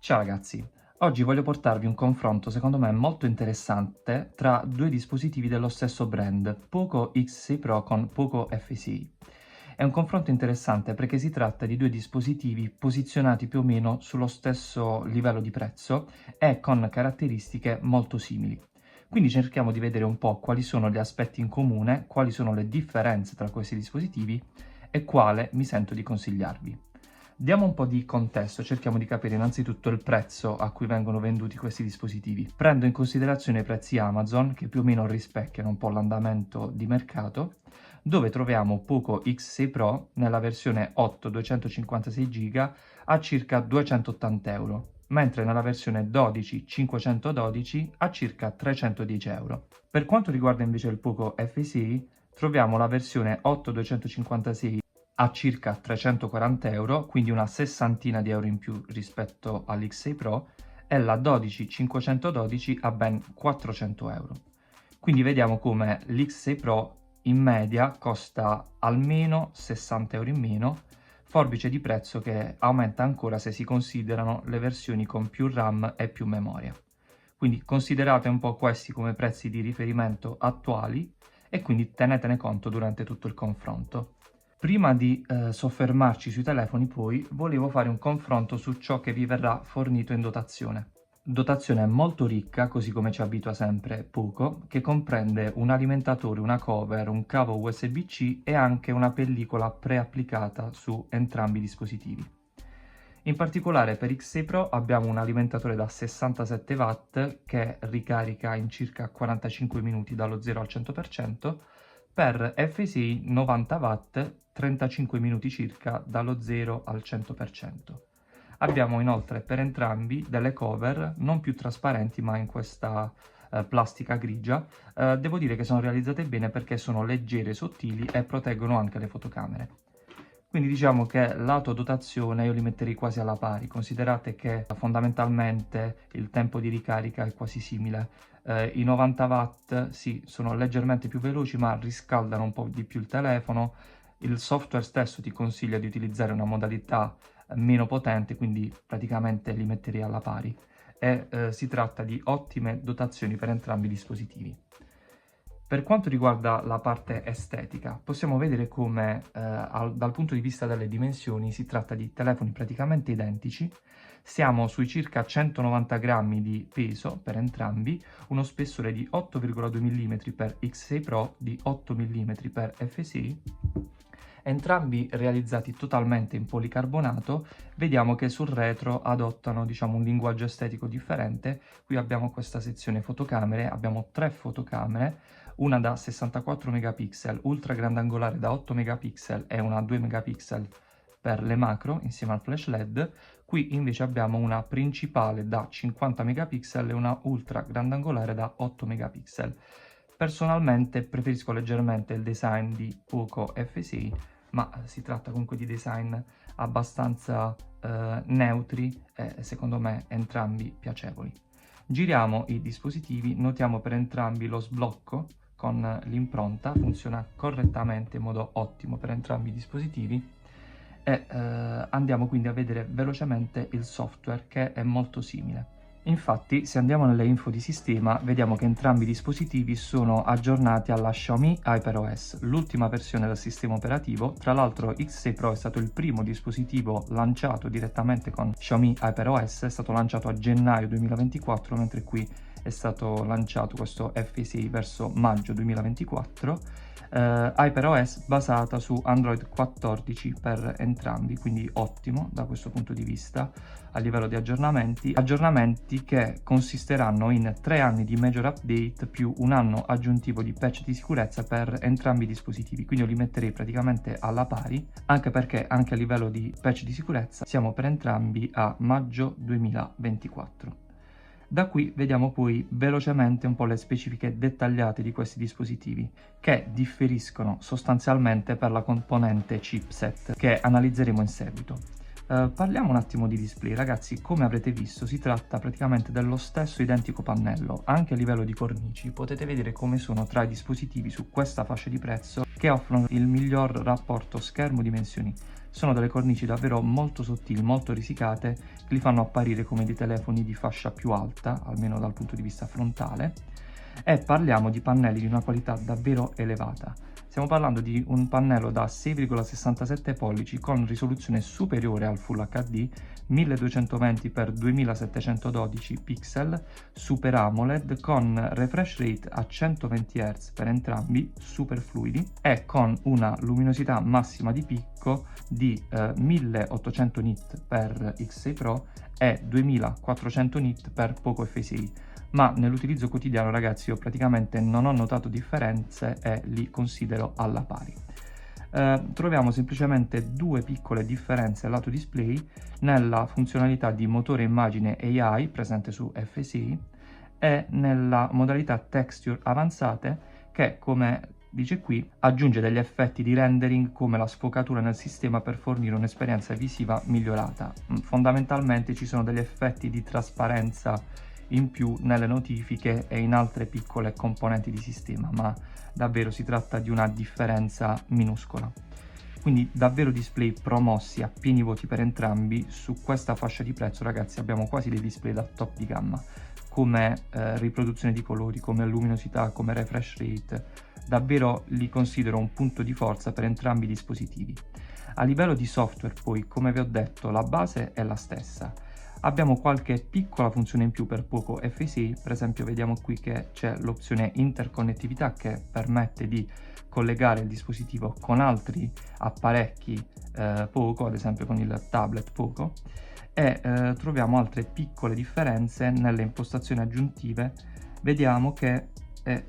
Ciao ragazzi, oggi voglio portarvi un confronto secondo me molto interessante tra due dispositivi dello stesso brand, Poco X6 Pro con Poco F6. È un confronto interessante perché si tratta di due dispositivi posizionati più o meno sullo stesso livello di prezzo e con caratteristiche molto simili. Quindi cerchiamo di vedere un po' quali sono gli aspetti in comune, quali sono le differenze tra questi dispositivi e quale mi sento di consigliarvi. Diamo un po' di contesto, cerchiamo di capire innanzitutto il prezzo a cui vengono venduti questi dispositivi. Prendo in considerazione i prezzi Amazon, che più o meno rispecchiano un po' l'andamento di mercato, dove troviamo Poco X6 Pro nella versione 8 256 GB a circa 280 euro, mentre nella versione 12 512 a circa 310 euro. Per quanto riguarda invece il Poco F6, troviamo la versione 8 256 a circa 340 euro, quindi una sessantina di euro in più rispetto all'X6 Pro, e la 12512 a ben 400 euro. Quindi vediamo come l'X6 Pro in media costa almeno 60 euro in meno, forbice di prezzo che aumenta ancora se si considerano le versioni con più RAM e più memoria. Quindi considerate un po' questi come prezzi di riferimento attuali e quindi tenetene conto durante tutto il confronto. Prima di soffermarci sui telefoni, poi, volevo fare un confronto su ciò che vi verrà fornito in dotazione. Dotazione molto ricca, così come ci abitua sempre Poco, che comprende un alimentatore, una cover, un cavo USB-C e anche una pellicola preapplicata su entrambi i dispositivi. In particolare per X6 Pro abbiamo un alimentatore da 67 watt che ricarica in circa 45 minuti dallo 0 al 100%, per F6 90 watt 35 minuti circa dallo 0 al 100%. Abbiamo inoltre per entrambi delle cover non più trasparenti ma in questa plastica grigia. Devo dire che sono realizzate bene perché sono leggere, sottili e proteggono anche le fotocamere. Quindi diciamo che lato dotazione io li metterei quasi alla pari. Considerate che fondamentalmente il tempo di ricarica è quasi simile. I 90 watt sì, sono leggermente più veloci ma riscaldano un po' di più il telefono. Il software stesso ti consiglia di utilizzare una modalità meno potente, quindi praticamente li metterei alla pari. Si tratta di ottime dotazioni per entrambi i dispositivi. Per quanto riguarda la parte estetica, possiamo vedere come dal punto di vista delle dimensioni si tratta di telefoni praticamente identici. Siamo sui circa 190 grammi di peso per entrambi, uno spessore di 8,2 mm per X6 Pro, di 8 mm per F6, entrambi realizzati totalmente in policarbonato. Vediamo che sul retro adottano, diciamo, un linguaggio estetico differente. Qui abbiamo questa sezione fotocamere, abbiamo tre fotocamere, una da 64 megapixel, ultra grandangolare da 8 megapixel e una 2 megapixel per le macro insieme al flash LED. Qui invece abbiamo una principale da 50 megapixel e una ultra grandangolare da 8 megapixel. Personalmente preferisco leggermente il design di Poco F6, ma si tratta comunque di design abbastanza neutri e secondo me entrambi piacevoli. Giriamo i dispositivi, notiamo per entrambi lo sblocco con l'impronta, funziona correttamente in modo ottimo per entrambi i dispositivi e andiamo quindi a vedere velocemente il software che è molto simile. Infatti, se andiamo nelle info di sistema, vediamo che entrambi i dispositivi sono aggiornati alla Xiaomi HyperOS, l'ultima versione del sistema operativo. Tra l'altro X6 Pro è stato il primo dispositivo lanciato direttamente con Xiaomi HyperOS, è stato lanciato a gennaio 2024, mentre qui è stato lanciato questo F6 verso maggio 2024. HyperOS basata su Android 14 per entrambi, quindi ottimo da questo punto di vista a livello di aggiornamenti che consisteranno in 3 anni di major update più un anno aggiuntivo di patch di sicurezza per entrambi i dispositivi, quindi io li metterei praticamente alla pari, anche perché anche a livello di patch di sicurezza siamo per entrambi a maggio 2024. Da qui vediamo poi velocemente un po' le specifiche dettagliate di questi dispositivi, che differiscono sostanzialmente per la componente chipset che analizzeremo in seguito. Parliamo un attimo di display. Ragazzi, come avrete visto si tratta praticamente dello stesso identico pannello, anche a livello di cornici. Potete vedere come sono tra i dispositivi su questa fascia di prezzo che offrono il miglior rapporto schermo-dimensioni. Sono delle cornici davvero molto sottili, molto risicate, che li fanno apparire come dei telefoni di fascia più alta, almeno dal punto di vista frontale, e parliamo di pannelli di una qualità davvero elevata. Stiamo parlando di un pannello da 6,67 pollici con risoluzione superiore al Full HD, 1220x2712 pixel, Super AMOLED con refresh rate a 120 Hz per entrambi, super fluidi, e con una luminosità massima di picco di 1800 nit per X6 Pro e 2400 nit per Poco F6. Ma nell'utilizzo quotidiano, ragazzi, io praticamente non ho notato differenze e li considero alla pari. Troviamo semplicemente due piccole differenze lato display nella funzionalità di motore immagine AI presente su FSI e nella modalità texture avanzate che, come dice qui, aggiunge degli effetti di rendering come la sfocatura nel sistema per fornire un'esperienza visiva migliorata. Fondamentalmente ci sono degli effetti di trasparenza in più nelle notifiche e in altre piccole componenti di sistema, ma davvero si tratta di una differenza minuscola. Quindi davvero display promossi a pieni voti per entrambi. Su questa fascia di prezzo, ragazzi, abbiamo quasi dei display da top di gamma, come riproduzione di colori, come luminosità, come refresh rate. Davvero li considero un punto di forza per entrambi i dispositivi. A livello di software, poi, come vi ho detto, la base è la stessa. Abbiamo qualche piccola funzione in più per Poco F6, per esempio vediamo qui che c'è l'opzione interconnettività che permette di collegare il dispositivo con altri apparecchi Poco, ad esempio con il tablet Poco, e troviamo altre piccole differenze nelle impostazioni aggiuntive. Vediamo che è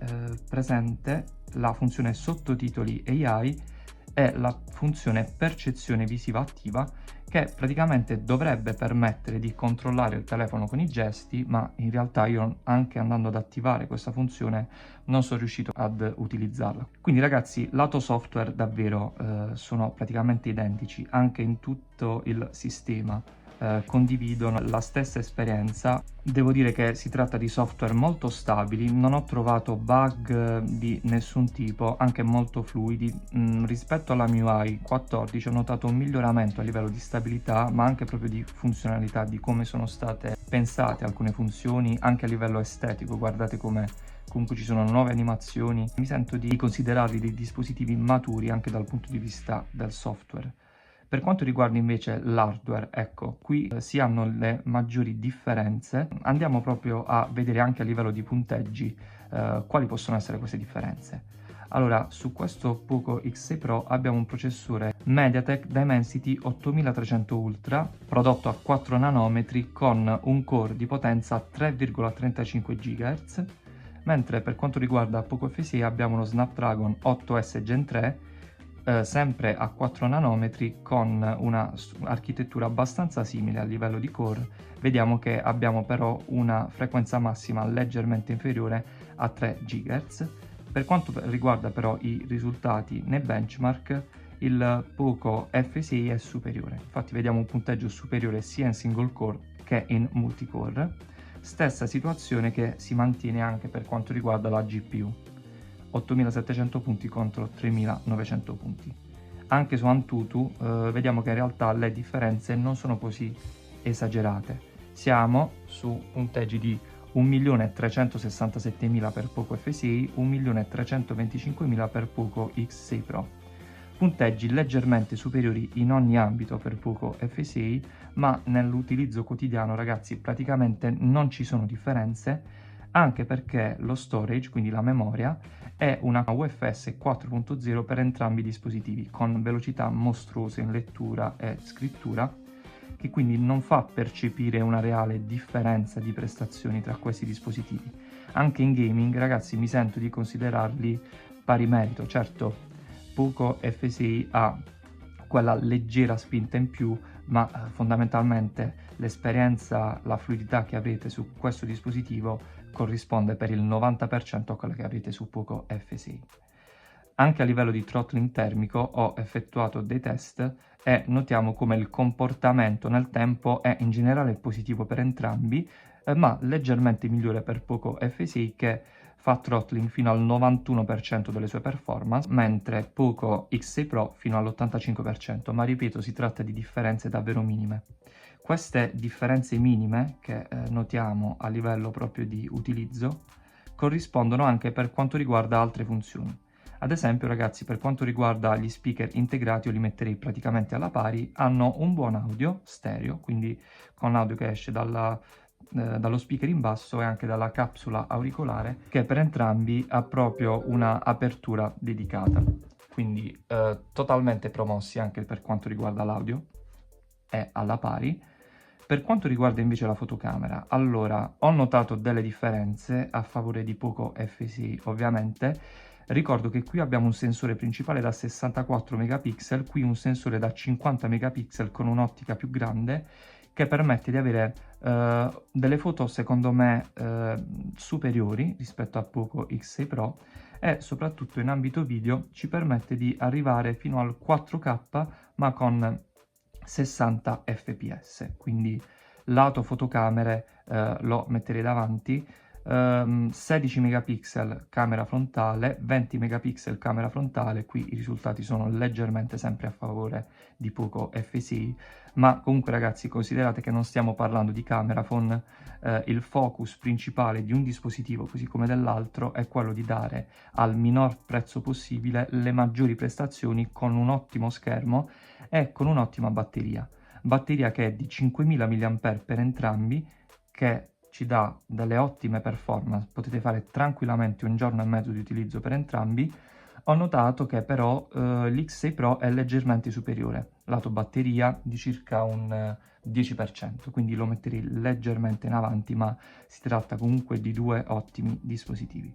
presente la funzione sottotitoli AI e la funzione percezione visiva attiva, che praticamente dovrebbe permettere di controllare il telefono con i gesti, ma in realtà io, anche andando ad attivare questa funzione, non sono riuscito ad utilizzarla. Quindi, ragazzi, lato software davvero sono praticamente identici anche in tutto il sistema. Condividono la stessa esperienza. Devo dire che si tratta di software molto stabili, non ho trovato bug di nessun tipo, anche molto fluidi. Rispetto alla MIUI 14 ho notato un miglioramento a livello di stabilità, ma anche proprio di funzionalità, di come sono state pensate alcune funzioni, anche a livello estetico. Guardate come comunque ci sono nuove animazioni. Mi sento di considerarli dei dispositivi maturi anche dal punto di vista del software. Per quanto riguarda invece l'hardware, ecco, qui si hanno le maggiori differenze. Andiamo proprio a vedere anche a livello di punteggi quali possono essere queste differenze. Allora, su questo Poco X6 Pro abbiamo un processore MediaTek Dimensity 8300 Ultra, prodotto a 4 nanometri con un core di potenza 3,35 GHz, mentre per quanto riguarda Poco F6 abbiamo uno Snapdragon 8S Gen 3, sempre a 4 nanometri con una architettura abbastanza simile a livello di core. Vediamo che abbiamo però una frequenza massima leggermente inferiore a 3 GHz. Per quanto riguarda però i risultati nei benchmark, il Poco F6 è superiore. Infatti vediamo un punteggio superiore sia in single core che in multicore. Stessa situazione che si mantiene anche per quanto riguarda la GPU. 8700 punti contro 3900 punti. Anche su Antutu vediamo che in realtà le differenze non sono così esagerate. Siamo su punteggi di 1.367.000 per Poco F6, 1.325.000 per Poco X6 Pro. Punteggi leggermente superiori in ogni ambito per Poco F6, ma nell'utilizzo quotidiano, ragazzi, praticamente non ci sono differenze, anche perché lo storage, quindi la memoria, è una UFS 4.0 per entrambi i dispositivi, con velocità mostruose in lettura e scrittura, che quindi non fa percepire una reale differenza di prestazioni tra questi dispositivi. Anche in gaming, ragazzi, mi sento di considerarli pari merito. Certo, Poco F6 ha quella leggera spinta in più, ma fondamentalmente l'esperienza, la fluidità che avete su questo dispositivo corrisponde per il 90% a quella che avete su Poco F6. Anche a livello di throttling termico ho effettuato dei test e notiamo come il comportamento nel tempo è in generale positivo per entrambi, ma leggermente migliore per Poco F6 che fa throttling fino al 91% delle sue performance, mentre Poco X6 Pro fino all'85%, ma ripeto, si tratta di differenze davvero minime. Queste differenze minime che notiamo a livello proprio di utilizzo corrispondono anche per quanto riguarda altre funzioni. Ad esempio, ragazzi, per quanto riguarda gli speaker integrati, io li metterei praticamente alla pari, hanno un buon audio stereo, quindi con l'audio che esce dallo speaker in basso e anche dalla capsula auricolare, che per entrambi ha proprio una apertura dedicata. Quindi totalmente promossi anche per quanto riguarda l'audio, è alla pari. Per quanto riguarda invece la fotocamera, allora ho notato delle differenze a favore di Poco F6 ovviamente. Ricordo che qui abbiamo un sensore principale da 64 megapixel, qui un sensore da 50 megapixel con un'ottica più grande che permette di avere delle foto secondo me superiori rispetto a Poco X6 Pro e soprattutto in ambito video ci permette di arrivare fino al 4K ma con 60 fps, quindi lato fotocamere lo metterei davanti, 16 megapixel camera frontale, 20 megapixel camera frontale, qui i risultati sono leggermente sempre a favore di Poco F6, ma comunque ragazzi considerate che non stiamo parlando di camera phone, il focus principale di un dispositivo così come dell'altro è quello di dare al minor prezzo possibile le maggiori prestazioni con un ottimo schermo e con un'ottima batteria che è di 5000 mAh per entrambi, che ci dà delle ottime performance, potete fare tranquillamente un giorno e mezzo di utilizzo per entrambi. Ho notato che però l'X6 Pro è leggermente superiore, lato batteria di circa un 10%, quindi lo metterei leggermente in avanti, ma si tratta comunque di due ottimi dispositivi.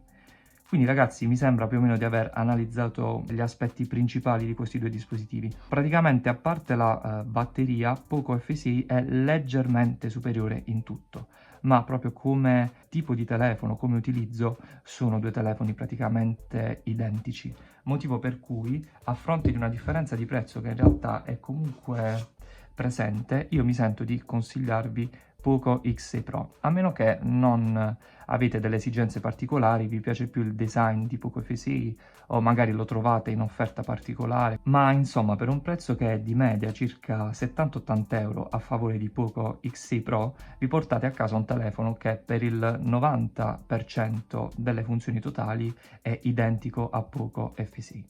Quindi ragazzi mi sembra più o meno di aver analizzato gli aspetti principali di questi due dispositivi. Praticamente a parte la batteria, Poco F6 è leggermente superiore in tutto, ma proprio come tipo di telefono, come utilizzo, sono due telefoni praticamente identici. Motivo per cui, a fronte di una differenza di prezzo che in realtà è comunque presente, io mi sento di consigliarvi Poco X6 Pro, a meno che non avete delle esigenze particolari, vi piace più il design di Poco F6 o magari lo trovate in offerta particolare, ma insomma per un prezzo che è di media circa 70-80 euro a favore di Poco X6 Pro vi portate a casa un telefono che per il 90% delle funzioni totali è identico a Poco F6.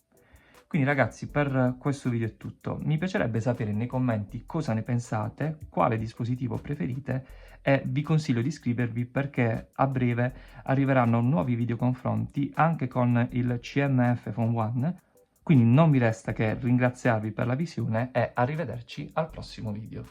Quindi ragazzi, per questo video è tutto. Mi piacerebbe sapere nei commenti cosa ne pensate, quale dispositivo preferite e vi consiglio di iscrivervi perché a breve arriveranno nuovi video confronti anche con il CMF Phone One. Quindi non mi resta che ringraziarvi per la visione e arrivederci al prossimo video.